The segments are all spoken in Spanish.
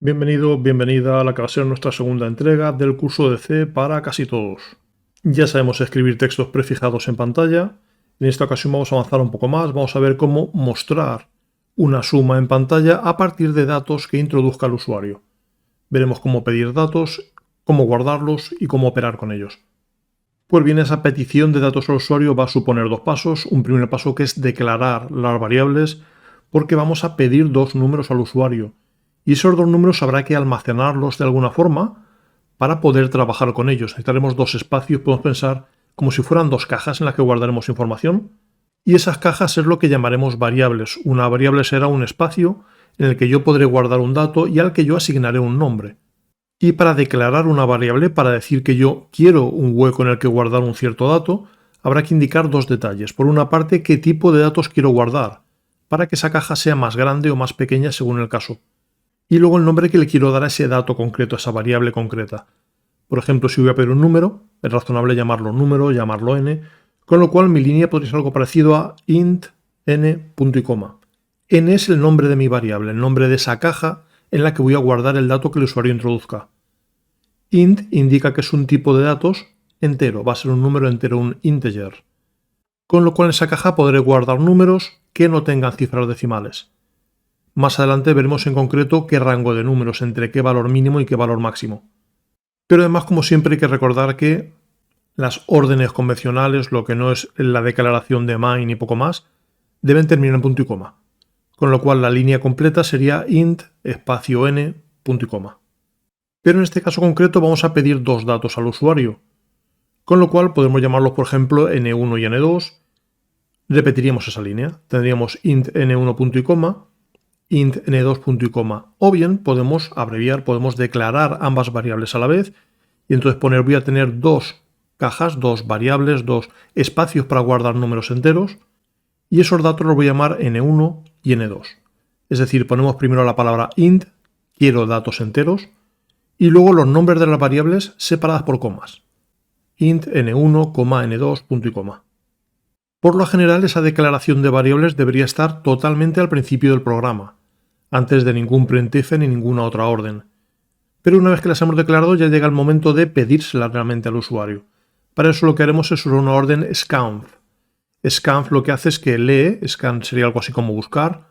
Bienvenido, bienvenida a la que va a ser nuestra segunda entrega del curso de C para casi todos. Ya sabemos escribir textos prefijados en pantalla. En esta ocasión vamos a avanzar un poco más, vamos a ver cómo mostrar una suma en pantalla a partir de datos que introduzca el usuario. Veremos cómo pedir datos, cómo guardarlos y cómo operar con ellos. Pues bien, esa petición de datos al usuario va a suponer dos pasos. Un primer paso que es declarar las variables, porque vamos a pedir dos números al usuario. Y esos dos números habrá que almacenarlos de alguna forma para poder trabajar con ellos. Necesitaremos dos espacios, podemos pensar como si fueran dos cajas en las que guardaremos información. Y esas cajas es lo que llamaremos variables. Una variable será un espacio en el que yo podré guardar un dato y al que yo asignaré un nombre. Y para declarar una variable, para decir que yo quiero un hueco en el que guardar un cierto dato, habrá que indicar dos detalles. Por una parte, qué tipo de datos quiero guardar, para que esa caja sea más grande o más pequeña según el caso. Y luego el nombre que le quiero dar a ese dato concreto, a esa variable concreta. Por ejemplo, si voy a pedir un número, es razonable llamarlo número, llamarlo n, con lo cual mi línea podría ser algo parecido a int n punto y coma. N es el nombre de mi variable, el nombre de esa caja en la que voy a guardar el dato que el usuario introduzca. Int indica que es un tipo de datos entero, va a ser un número entero, un integer. Con lo cual en esa caja podré guardar números que no tengan cifras decimales. Más adelante veremos en concreto qué rango de números, entre qué valor mínimo y qué valor máximo. Pero además, como siempre, hay que recordar que las órdenes convencionales, lo que no es la declaración de main y poco más, deben terminar en punto y coma. Con lo cual la línea completa sería int espacio n punto y coma. Pero en este caso concreto vamos a pedir dos datos al usuario. Con lo cual podemos llamarlos, por ejemplo, n1 y n2. Repetiríamos esa línea. Tendríamos int n1 punto y coma, int n2 punto y coma. O bien podemos abreviar, podemos declarar ambas variables a la vez y entonces voy a tener dos cajas, dos variables, dos espacios para guardar números enteros y esos datos los voy a llamar n1 y n2. Es decir, ponemos primero la palabra int, quiero datos enteros, y luego los nombres de las variables separadas por comas. Int n1, n2, punto y coma. Por lo general, esa declaración de variables debería estar totalmente al principio del programa, antes de ningún printf ni ninguna otra orden. Pero una vez que las hemos declarado, ya llega el momento de pedírselas realmente al usuario. Para eso lo que haremos es usar una orden scanf. Scanf lo que hace es que lee, scan sería algo así como buscar.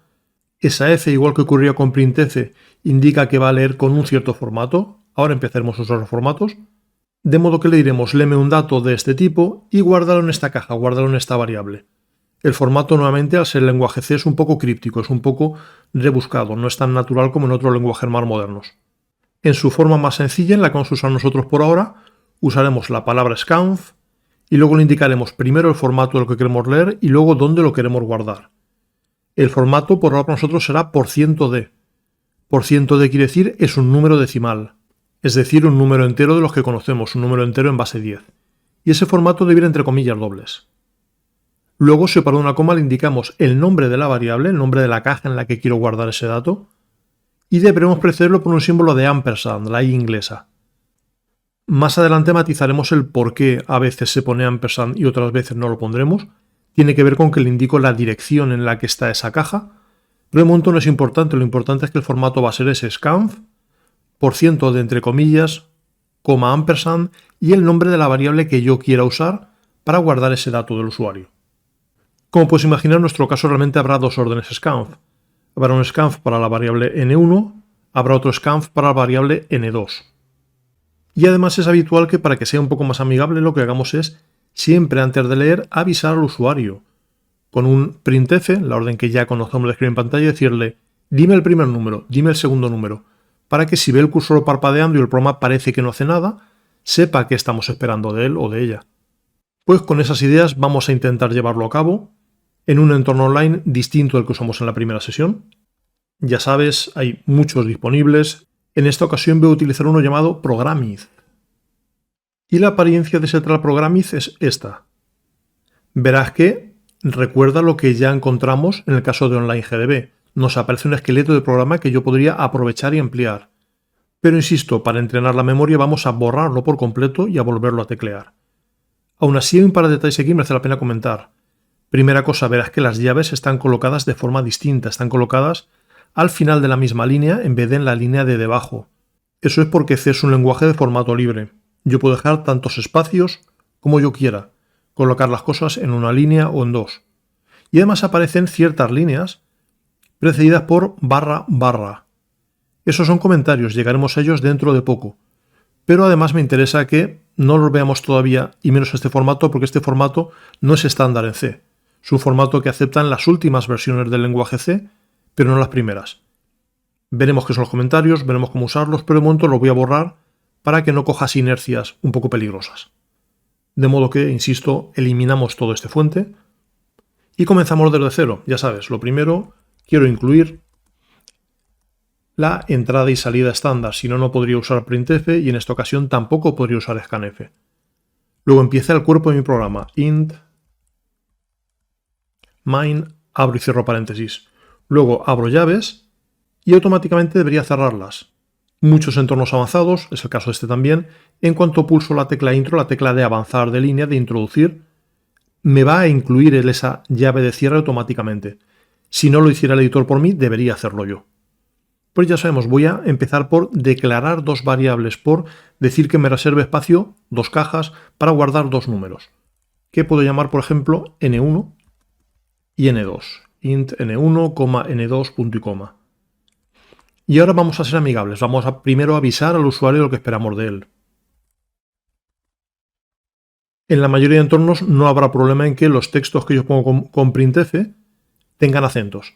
Esa f, igual que ocurría con printf, indica que va a leer con un cierto formato. Ahora empezaremos a usar los formatos. De modo que le diremos, léeme un dato de este tipo y guárdalo en esta caja, guárdalo en esta variable. El formato nuevamente, al ser lenguaje C, es un poco críptico, es un poco rebuscado, no es tan natural como en otros lenguajes más modernos. En su forma más sencilla, en la que vamos a usar nosotros por ahora, usaremos la palabra scanf y luego le indicaremos primero el formato de lo que queremos leer y luego dónde lo queremos guardar. El formato por ahora para nosotros será %d. %d quiere decir es un número decimal, es decir, un número entero de los que conocemos, un número entero en base 10. Y ese formato debe ir entre comillas dobles. Luego, separado una coma, le indicamos el nombre de la variable, el nombre de la caja en la que quiero guardar ese dato, y deberemos precederlo por un símbolo de ampersand, la i inglesa. Más adelante matizaremos el por qué a veces se pone ampersand y otras veces no lo pondremos. Tiene que ver con que le indico la dirección en la que está esa caja, pero de momento no es importante, lo importante es que el formato va a ser ese scanf, % de entre comillas, coma ampersand y el nombre de la variable que yo quiera usar para guardar ese dato del usuario. Como puedes imaginar, en nuestro caso realmente habrá dos órdenes scanf. Habrá un scanf para la variable n1, habrá otro scanf para la variable n2. Y además es habitual que para que sea un poco más amigable lo que hagamos es, siempre antes de leer, avisar al usuario. Con un printf, la orden que ya conocemos de escribir en pantalla, decirle, dime el primer número, dime el segundo número, para que si ve el cursor parpadeando y el programa parece que no hace nada, sepa qué estamos esperando de él o de ella. Pues con esas ideas vamos a intentar llevarlo a cabo en un entorno online distinto al que usamos en la primera sesión. Ya sabes, hay muchos disponibles. En esta ocasión voy a utilizar uno llamado Programiz. Y la apariencia de ese tal Programiz es esta. Verás que recuerda lo que ya encontramos en el caso de OnlineGDB. Nos aparece un esqueleto de programa que yo podría aprovechar y ampliar. Pero insisto, para entrenar la memoria vamos a borrarlo por completo y a volverlo a teclear. Aún así hay un par de detalles aquí que merece la pena comentar. Primera cosa, verás que las llaves están colocadas de forma distinta, están colocadas al final de la misma línea en vez de en la línea de debajo. Eso es porque C es un lenguaje de formato libre. Yo puedo dejar tantos espacios como yo quiera, colocar las cosas en una línea o en dos. Y además aparecen ciertas líneas precedidas por //. Esos son comentarios, llegaremos a ellos dentro de poco. Pero además me interesa que no los veamos todavía, y menos este formato, porque este formato no es estándar en C. Es un formato que aceptan las últimas versiones del lenguaje C, pero no las primeras. Veremos qué son los comentarios, veremos cómo usarlos, pero de momento los voy a borrar para que no cojas inercias un poco peligrosas. De modo que, insisto, eliminamos todo este fuente y comenzamos desde cero. Ya sabes, lo primero, quiero incluir la entrada y salida estándar, si no, no podría usar printf y en esta ocasión tampoco podría usar scanf. Luego empieza el cuerpo de mi programa, int main, abro y cierro paréntesis. Luego abro llaves y automáticamente debería cerrarlas. Muchos entornos avanzados, es el caso de este también, en cuanto pulso la tecla intro, la tecla de avanzar de línea, de introducir, me va a incluir esa llave de cierre automáticamente. Si no lo hiciera el editor por mí, debería hacerlo yo. Pues ya sabemos, voy a empezar por declarar dos variables, por decir que me reserve espacio, dos cajas, para guardar dos números, que puedo llamar, por ejemplo, n1 y n2, int n1, n2, punto y coma. Y ahora vamos a ser amigables, vamos a primero avisar al usuario lo que esperamos de él. En la mayoría de entornos no habrá problema en que los textos que yo pongo con printf tengan acentos.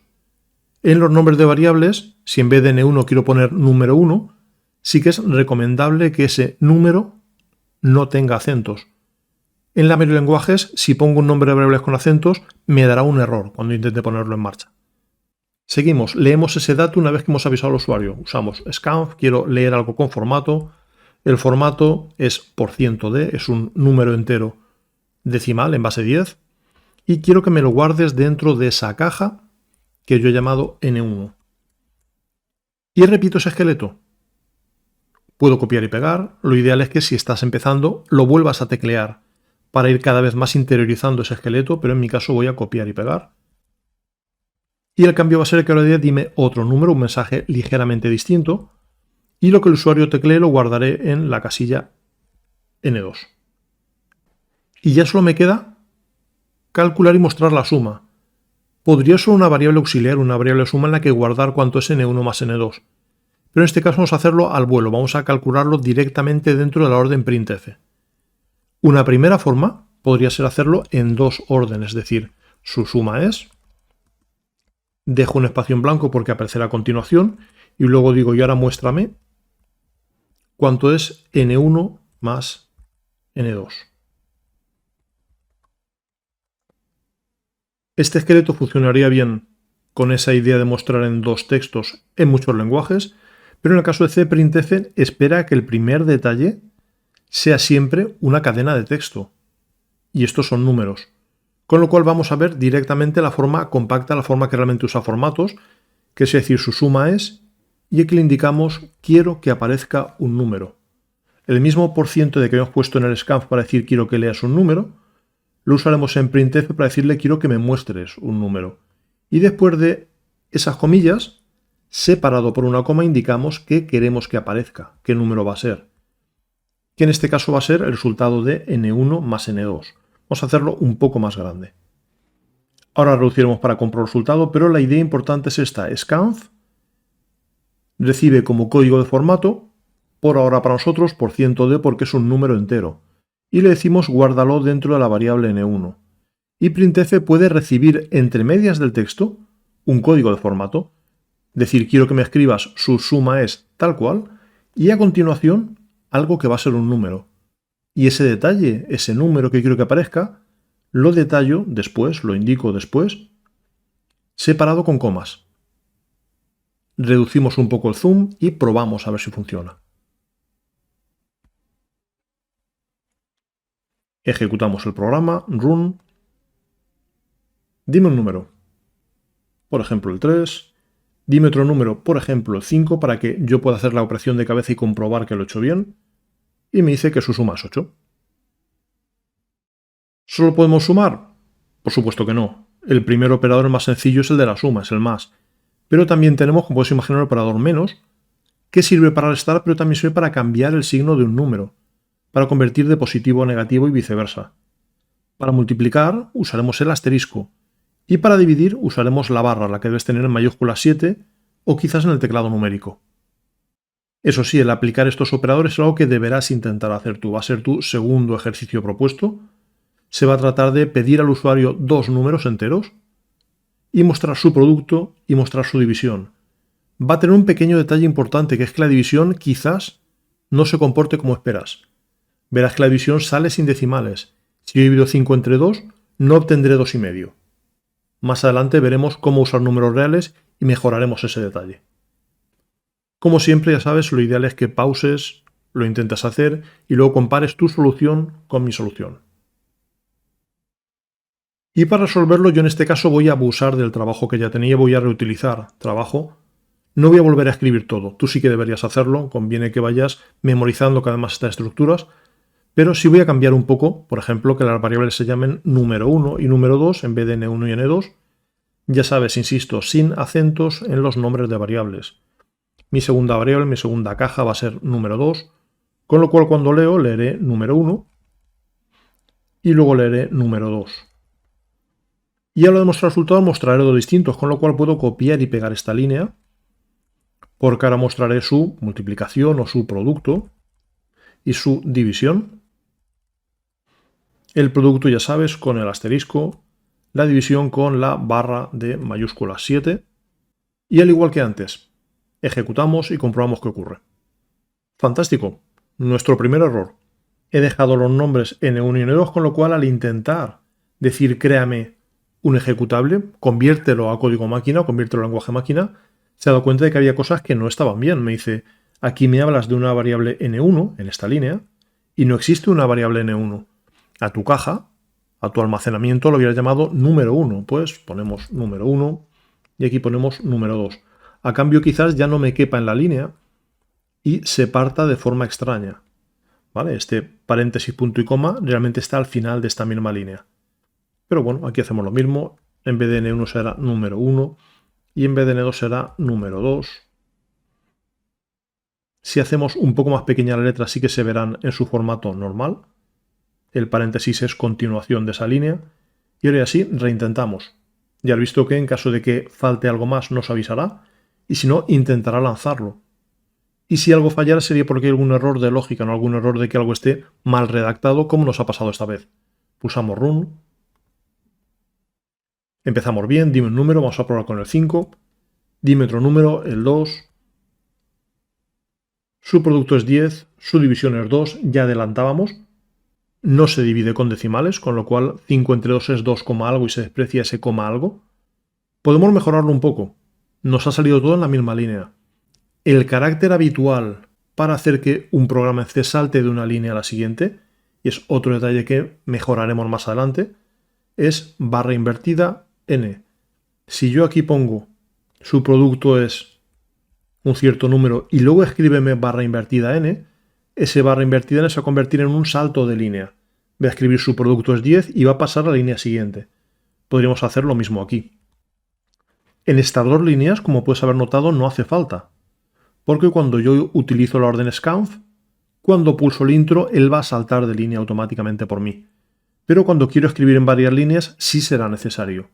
En los nombres de variables, si en vez de n1 quiero poner número 1, sí que es recomendable que ese número no tenga acentos. En la mayoría de lenguajes, si pongo un nombre de variables con acentos, me dará un error cuando intente ponerlo en marcha. Seguimos, leemos ese dato una vez que hemos avisado al usuario. Usamos scanf, quiero leer algo con formato. El formato es %d, es un número entero decimal en base 10. Y quiero que me lo guardes dentro de esa caja que yo he llamado n1. Y repito ese esqueleto. Puedo copiar y pegar. Lo ideal es que si estás empezando lo vuelvas a teclear para ir cada vez más interiorizando ese esqueleto, pero en mi caso voy a copiar y pegar. Y el cambio va a ser que ahora dime otro número, un mensaje ligeramente distinto, y lo que el usuario teclee lo guardaré en la casilla n2. Y ya solo me queda calcular y mostrar la suma. Podría ser una variable auxiliar, una variable suma en la que guardar cuánto es n1 más n2. Pero en este caso vamos a hacerlo al vuelo, vamos a calcularlo directamente dentro de la orden printf. Una primera forma podría ser hacerlo en dos órdenes, es decir, su suma es, dejo un espacio en blanco porque aparecerá a continuación, y luego digo, y ahora muéstrame cuánto es n1 más n2. Este esqueleto funcionaría bien con esa idea de mostrar en dos textos en muchos lenguajes, pero en el caso de C, printf espera que el primer detalle sea siempre una cadena de texto. Y estos son números. Con lo cual vamos a ver directamente la forma compacta, la forma que realmente usa formatos, que es decir, su suma es, y aquí le indicamos quiero que aparezca un número. El mismo % de que hemos puesto en el scanf para decir quiero que leas un número, lo usaremos en printf para decirle quiero que me muestres un número. Y después de esas comillas, separado por una coma, indicamos que queremos que aparezca, qué número va a ser. Que en este caso va a ser el resultado de n1 más n2. Vamos a hacerlo un poco más grande. Ahora reduciremos para comprobar el resultado, pero la idea importante es esta. Scanf recibe como código de formato, por ahora para nosotros, %d porque es un número entero. Y le decimos guárdalo dentro de la variable n1. Y printf puede recibir entre medias del texto un código de formato. Decir, quiero que me escribas su suma es tal cual, y a continuación algo que va a ser un número. Y ese detalle, ese número que quiero que aparezca, lo detallo después, lo indico después, separado con comas. Reducimos un poco el zoom y probamos a ver si funciona. Ejecutamos el programa, run. Dime un número. Por ejemplo, el 3. Dime otro número, por ejemplo, el 5, para que yo pueda hacer la operación de cabeza y comprobar que lo he hecho bien. Y me dice que su suma es 8. ¿Solo podemos sumar? Por supuesto que no. El primer operador más sencillo es el de la suma, es el más. Pero también tenemos, como puedes imaginar, el operador menos, que sirve para restar, pero también sirve para cambiar el signo de un número, para convertir de positivo a negativo y viceversa. Para multiplicar usaremos el asterisco y para dividir usaremos la barra, la que debes tener en mayúscula 7 o quizás en el teclado numérico. Eso sí, el aplicar estos operadores es algo que deberás intentar hacer tú. Va a ser tu segundo ejercicio propuesto. Se va a tratar de pedir al usuario dos números enteros y mostrar su producto y mostrar su división. Va a tener un pequeño detalle importante, que es que la división quizás no se comporte como esperas. Verás que la división sale sin decimales. Si yo divido 5 entre 2, no obtendré 2,5. Más adelante veremos cómo usar números reales y mejoraremos ese detalle. Como siempre, ya sabes, lo ideal es que pauses, lo intentes hacer y luego compares tu solución con mi solución. Y para resolverlo, yo en este caso voy a abusar del trabajo que ya tenía y voy a reutilizar trabajo. No voy a volver a escribir todo. Tú sí que deberías hacerlo. Conviene que vayas memorizando cada más estas estructuras. Pero sí voy a cambiar un poco, por ejemplo, que las variables se llamen número 1 y número 2 en vez de n1 y n2. Ya sabes, insisto, sin acentos en los nombres de variables. Mi segunda variable, mi segunda caja va a ser número 2, con lo cual cuando leo leeré número 1 y luego leeré número 2. Y a lo de mostrar resultados mostraré dos distintos, con lo cual puedo copiar y pegar esta línea, porque ahora mostraré su multiplicación o su producto y su división. El producto, ya sabes, con el asterisco, la división con la barra de mayúscula 7, y al igual que antes, ejecutamos y comprobamos qué ocurre. Fantástico, nuestro primer error. He dejado los nombres n1 y n2, con lo cual al intentar decir créame un ejecutable, conviértelo a código máquina, conviértelo a lenguaje máquina, se ha dado cuenta de que había cosas que no estaban bien. Me dice, aquí me hablas de una variable n1 en esta línea y no existe una variable n1. A tu caja, a tu almacenamiento lo hubieras llamado número 1. Pues ponemos número 1 y aquí ponemos número 2. A cambio quizás ya no me quepa en la línea y se parta de forma extraña. ¿Vale? Este paréntesis, punto y coma realmente está al final de esta misma línea. Pero bueno, aquí hacemos lo mismo. En vez de n1 será número 1 y en vez de n2 será número 2. Si hacemos un poco más pequeña la letra, sí que se verán en su formato normal. El paréntesis es continuación de esa línea. Y ahora así reintentamos. Ya has visto que en caso de que falte algo más nos avisará y si no intentará lanzarlo. Y si algo fallara sería porque hay algún error de lógica, no algún error de que algo esté mal redactado, como nos ha pasado esta vez. Pulsamos Run. Empezamos bien, dime un número, vamos a probar con el 5. Dime otro número, el 2. Su producto es 10, su división es 2, ya adelantábamos. No se divide con decimales, con lo cual 5 entre 2 es 2, algo y se desprecia ese coma algo. Podemos mejorarlo un poco. Nos ha salido todo en la misma línea. El carácter habitual para hacer que un programa en C salte de una línea a la siguiente, y es otro detalle que mejoraremos más adelante, es barra invertida n. Si yo aquí pongo su producto es un cierto número y luego escríbeme barra invertida n, ese barra invertida n se va a convertir en un salto de línea. Voy a escribir su producto es 10 y va a pasar a la línea siguiente. Podríamos hacer lo mismo aquí. En estas dos líneas, como puedes haber notado, no hace falta, porque cuando yo utilizo la orden scanf, cuando pulso el intro, él va a saltar de línea automáticamente por mí. Pero cuando quiero escribir en varias líneas, sí será necesario.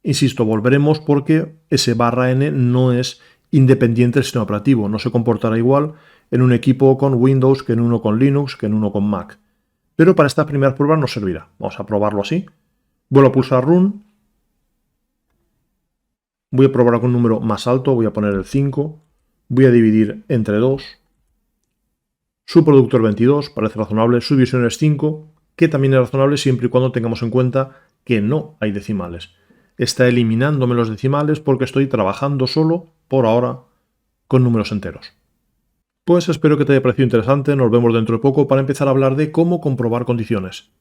Insisto, volveremos porque ese barra n no es independiente del sistema operativo, no se comportará igual en un equipo con Windows que en uno con Linux que en uno con Mac. Pero para estas primeras pruebas nos servirá. Vamos a probarlo así. Vuelvo a pulsar Run. Voy a probar con un número más alto, voy a poner el 5. Voy a dividir entre 2. Su producto es 22, parece razonable. Su división es 5, que también es razonable siempre y cuando tengamos en cuenta que no hay decimales. Está eliminándome los decimales porque estoy trabajando solo, por ahora, con números enteros. Pues espero que te haya parecido interesante, nos vemos dentro de poco para empezar a hablar de cómo comprobar condiciones.